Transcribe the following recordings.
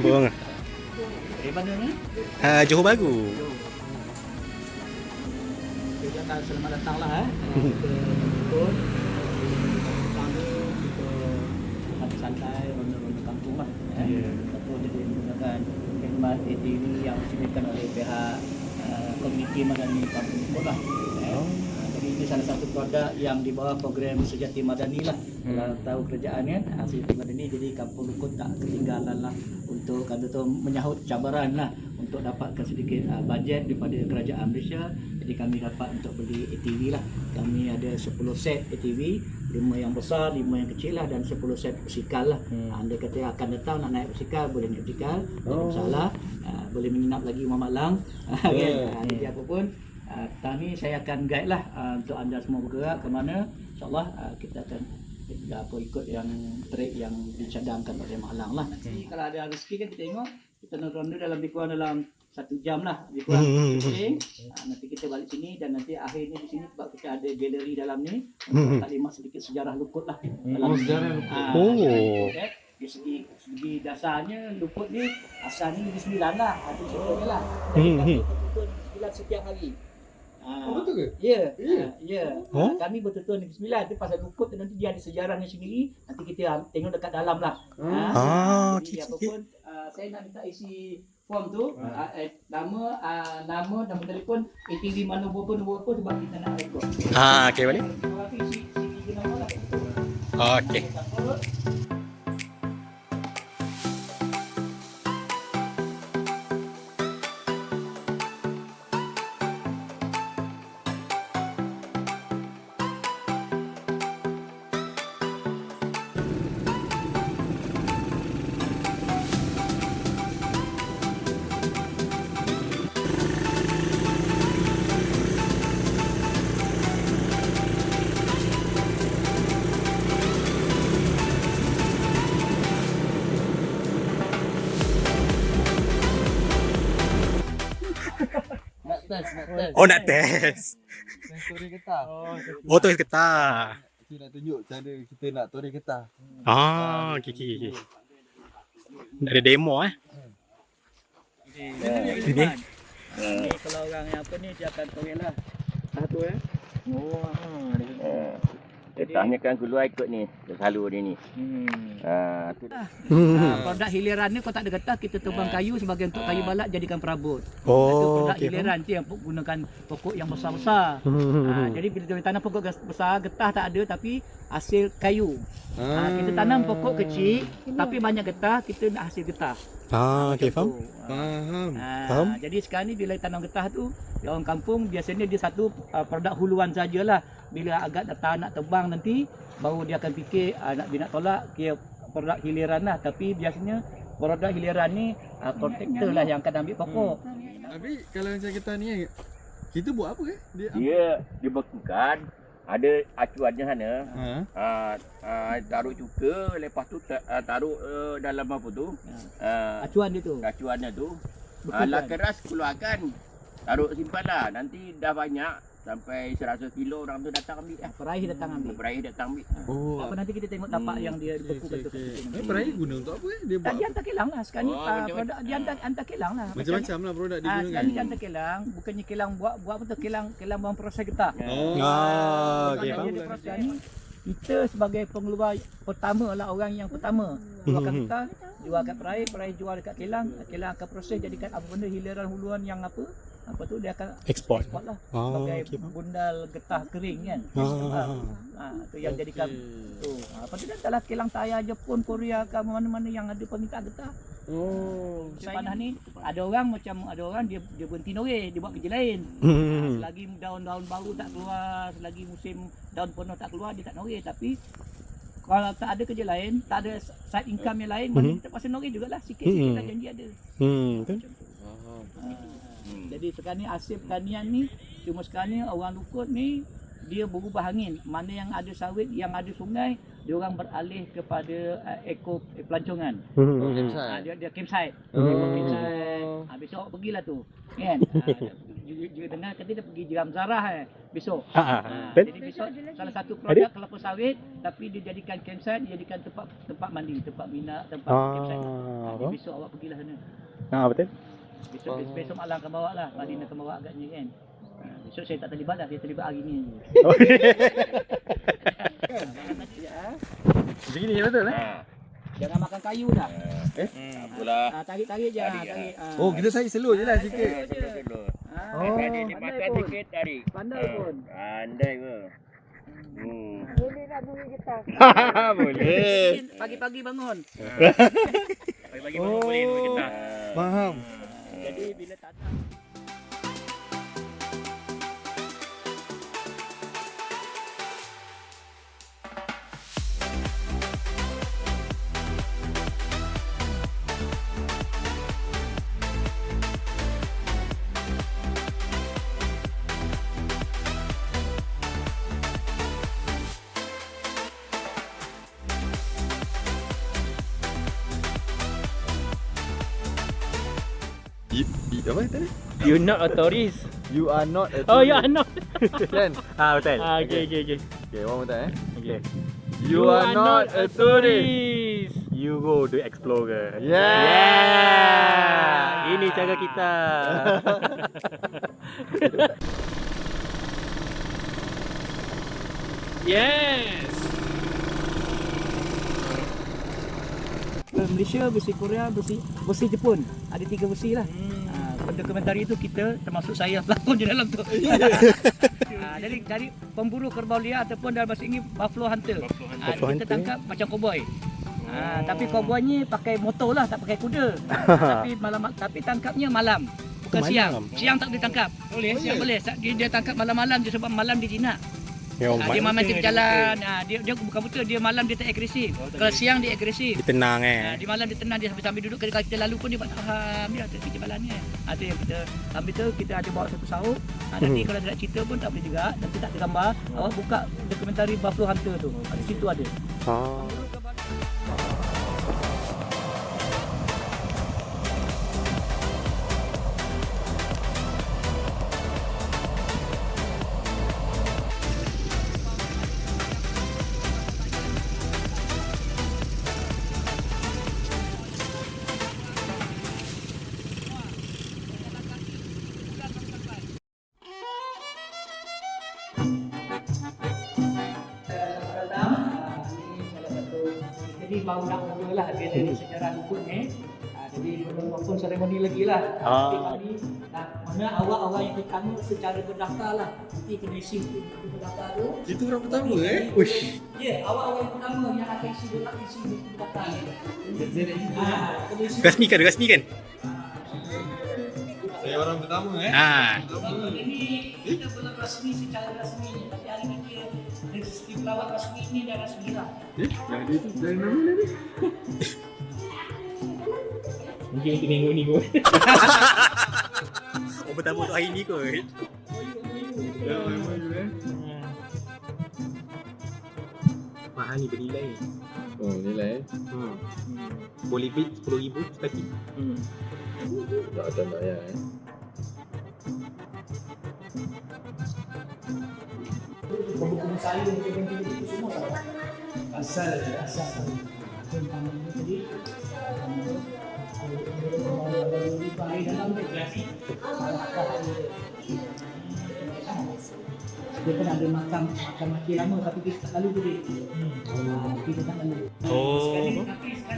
kampung. Dari mana ni? Johor Bahru. Selamat datanglah ke Betul. Kami kita santai ronda-ronda kampung lah. Betul jadi menggunakan khidmat ATV yang disediakan oleh pihak komuniti Madani Kampung Betul lah. Jadi ini salah satu produk yang di bawah program Sejati Madani lah. Kalau tahu kerajaan kan, Sejati Madani, jadi Kampung Lukut tak ketinggalan lah untuk menyahut cabaran lah untuk dapatkan sedikit bajet daripada kerajaan Malaysia. Jadi kami dapat untuk beli ATV lah. Kami ada 10 set ATV, 5 yang besar, 5 yang kecil lah, dan 10 set basikal lah. Anda kata akan datang nak naik basikal, boleh naik basikal, tak ada masalah. Boleh menginap lagi Rumah Malang. Jadi apa pun, kami saya akan guide lah untuk anda semua bergerak ke mana. InsyaAllah kita akan ikut yang trek yang dicadangkan oleh Malang lah. Jadi kalau ada rezeki kan kita tengok, kita ronda dalam lebih kurang dalam 1 jam lah, lebih kurang. Nanti kita balik sini, dan nanti akhirnya di sini sebab kita ada galeri dalam ni untuk taklimat sedikit sejarah Lukut lah. Sejarah Lukut. Dari segi dasarnya Lukut ni asalnya Negeri Sembilan lah, itu contohnya lah. Betul-betul Negeri Sembilan setiap hari. Betul ke? Ya. Kami betul-betul Negeri Sembilan tu pasal Lukut tu nanti dia ada sejarahnya sendiri. Nanti kita tengok dekat dalam lah. Jadi apa pun saya nak minta isi form tu, nama dan telefon ATV mana berapa sebab kita nak rekod. Okey, boleh. Isi nama lah. Okey. Oh, nak test. Toreh getah. Oh, tu getah. Kita nak tunjuk cara kita nak toreh getah. Okey. Ada demo Ini kalau orang yang apa ni dia akan toreh lah. Satu Getahnya kan keluar ikut ni, selalu dia ni. Tu produk hiliran ni kalau tak ada getah, kita tebang kayu sebagai untuk kayu balak jadikan perabot. Itu Oh, produk okey. hiliran tu yang gunakan pokok yang besar-besar. Jadi bila kita tanam pokok besar, getah tak ada tapi hasil kayu. Kita tanam pokok kecil tapi banyak getah, kita nak hasil getah. Okey, faham. Faham. Jadi sekarang ni bila tanam getah tu, orang kampung biasanya dia satu produk huluan sajalah. Bila agak datang nak tebang nanti, baru dia akan fikir nak tolak kira produk hiliran lah. Tapi biasanya produk hiliran ni kontraktor lah yang akan ambil pokok. Tapi kalau macam getah ni, kita buat apa dia dibekukan, ada acuannya sana. Taruh cuka, lepas tu taruh dalam apa tu? Acuan dia tu. Acuannya tu. Bekukan. Lah keras keluarkan. Taruh simpanlah. Nanti dah banyak sampai 100 kilo orang tu datang ambil lah. Peraih datang ambil. Peraih datang ambil. Apa nanti kita tengok tapak yang dia bekukan tu. Peraih guna untuk apa Dia buat Dia hantar kilang lah. Sekarang ni macam-macam. produk dia hantar kilang lah. macam-macam lah produk digunakan. Sekarang ni dia hantar kilang. Bukannya kilang buat betul kilang buang proses getah. Okey, Kalau faham. dia proses ni, kita sebagai pengeluar pertama lah, orang yang pertama keluarkan getah, jual kat peraih jual dekat kilang akan proses jadikan apa benda hiliran huluan yang apa tu dia akan Export. lah Okey, sebagai faham. bundal getah kering kan. Tu yang jadikan tu. Lepas tu dia adalah kilang tayar Jepun, Korea ke mana-mana yang ada permintaan getah. Musim panas ni ada orang dia berhenti noreh, dia buat kerja lain. Selagi daun-daun baru tak keluar, selagi musim daun penuh tak keluar, dia tak noreh. Tapi kalau tak ada kerja lain, tak ada side income yang lain, mana kita pasal noreh jugalah, sikit-sikit lah janji ada. Betul. Jadi sekarang ni hasil pertanian ni, cuma sekarang ni orang Lukut ni dia berubah angin. Mana yang ada sawit, yang ada sungai, dia orang beralih kepada eko pelancongan. Dia campsite. Campsite. Besok awak pergilah tu. Kan? dia dengar kata dia pergi Jeram Zarah besok. Betul? Jadi besok salah satu produk kelapa sawit tapi dia jadikan campsite, dia jadikan tempat mandi, tempat mina, tempat campsite. Jadi besok awak pergilah sana. Betul? Besok malam akan bawa lah. Madin akan bawa agaknya kan. Besok saya tak terlibat lah, saya terlibat hari ni. Begini je betul Jangan makan kayu dah. Pula. Tarik-tarik je. Tarik. Oh, kita tarik slow je lah sikit. Tadi dimakan sikit tarik. Pandai pun. Pandai ke? Boleh nak bunyi gitar. Boleh. Pagi-pagi bangun. Pagi-pagi boleh dulu kita. Faham. Jadi bila tak ada Apa tadi? You not a tourist. You are not a Oh, you are not. Kan? Betul. Okay. Okay, one more time Okay. You are not a tourist. You go to explore ke? Yeah. Ini cara kita. Yes. Malaysia, versi Korea, versi Jepun. Ada 3 versi lah. Dokumentari itu kita termasuk saya pelakon di dalam tu. Jadi cari pemburu kerbau liar ataupun dalam bahasa Inggeris buffalo hunter. Kita tangkap macam cowboy. Tapi cowboy ni pakai motor lah, tak pakai kuda. tapi tangkapnya malam. Bukan siang. Siang tak boleh tangkap. Siang boleh. Dia tangkap malam-malam je sebab malam dia jinak. Dia macam berjalan, dia bukan betul, dia malam dia tak agresif. Kalau siang dia agresif. Dia tenang Di malam dia tenang, dia sambil duduk, kalau kita lalu pun dia buat ambil tu kita balannya. Ada yang kita ambil tu, kita ada bawa satu sahut. Nanti kalau dia nak cerita pun tak boleh juga, nanti tak ada gambar. Awak buka dokumentari Buffalo Hunter tu, di situ ada. Jadi baru nak mula lah dia dari sejarah dukun ni. Jadi belum seremoni lagi lah. Tapi kali mana awal-awal yang pertama secara berdaftar lah. Nanti kena isi berdaftar tu. Itu orang pertama Uish. Ya, awal-awal yang pertama yang akan isi berdaftar ni. Rasmi kan? Saya orang pertama Ini kita belum rasmi secara rasmi. Tapi hari ni dia rezeki pelawat rasmi ni dah rasmi lah. Yang dia tu dari nama dia ni. Mungkin untuk minggu ni kot. Pertama untuk hari ni kot. Mahal ni bernilai. Oh, nilai Boleh bid 10,000 sekali. Tak ada bayar Buku saya dengan itu semua salah. Asal. Jadi dalam grafik dia pernah ada makam mati lama tapi kita tak lalu boleh. Kita tak lalu. Sekali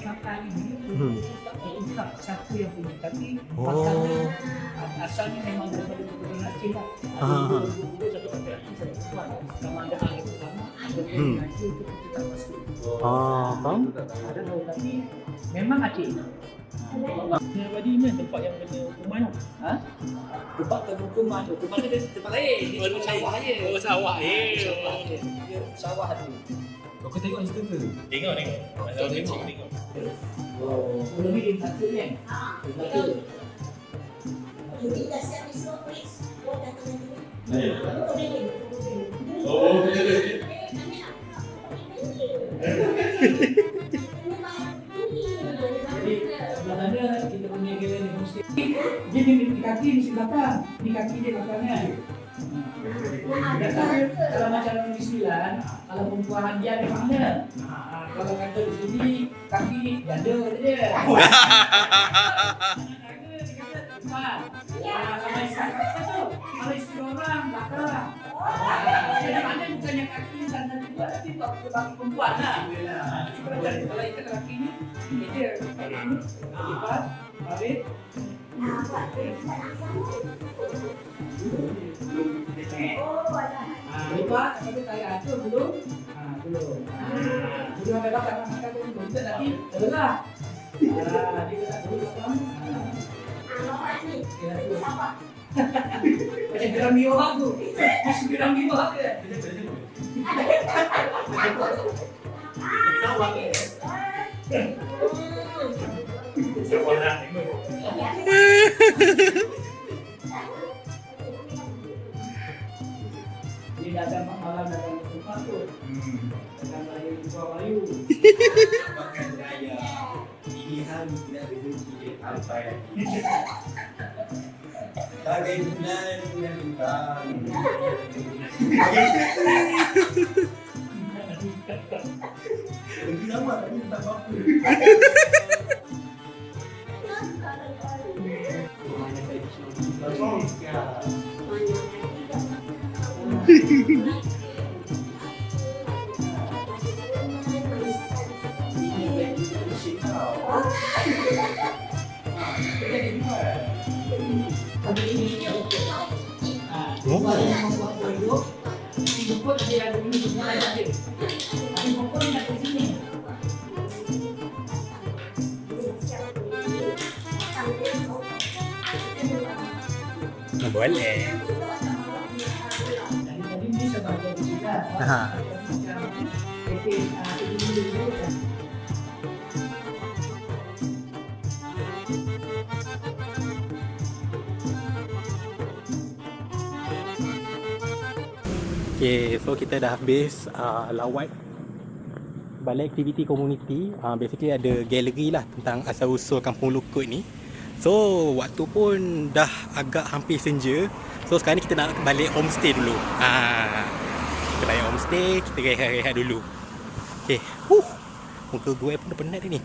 kakak ini tak satu yang punya tapi makamnya asalnya memang daripada keturunan Aceh lah. Kalau ada ahli pertama ada yang itu kita tak masuk. Faham? Ada tahu tapi memang Aceh. Abadi ni tempat yang kena hukuman tu. Tempat hukuman tu. Tempat dia tempat lain. Dia sawah je. Sawah Dia sawah tu. Kau tengok cerita tu? Tengok. Belum ni dia satu kan? Satu. Ini dah siap di semua polis. Oh, dah kena ni. Jadi sebelah sana kita punya gala ni muslim. Dia di kaki mesti belakang. Di kaki dia belakang. kan. Kalau macam di 9, kalau perempuan dia memangnya. Kalau kata di sini kaki janda dia. Kalau istri kalau istri orang belakang. Jadi mana bukannya kaki dan juga tapi bagi perempuan lah. Kalau ikat kakinya dia lipat, balik. Lipat, tapi kayak atur belum. Belum. Jadi sampai belakang kita belum bisa nanti adalah. Dia tak dulu belakang. Macam geram biohak tu. Masih geram biohak ke? Sawah ke? Sawah nak tengok. Dia datang malam datang ke rumah tu. Datang raya di Pulau Melayu. Makan raya. Ini hari tidak rezeki sampai. Bagai bulan dan bintang. Kenapa tadi tak apa? Boleh. Tadi ni sebagai kita. Okay, so kita dah habis lawat balai aktiviti komuniti. Basically ada galeri lah tentang asal-usul Kampung Lukut ni. So waktu pun dah agak hampir senja. So sekarang ni kita nak balik homestay dulu. Kita balik homestay, kita rehat-rehat dulu. Okay, muka gue pun dah penat ni.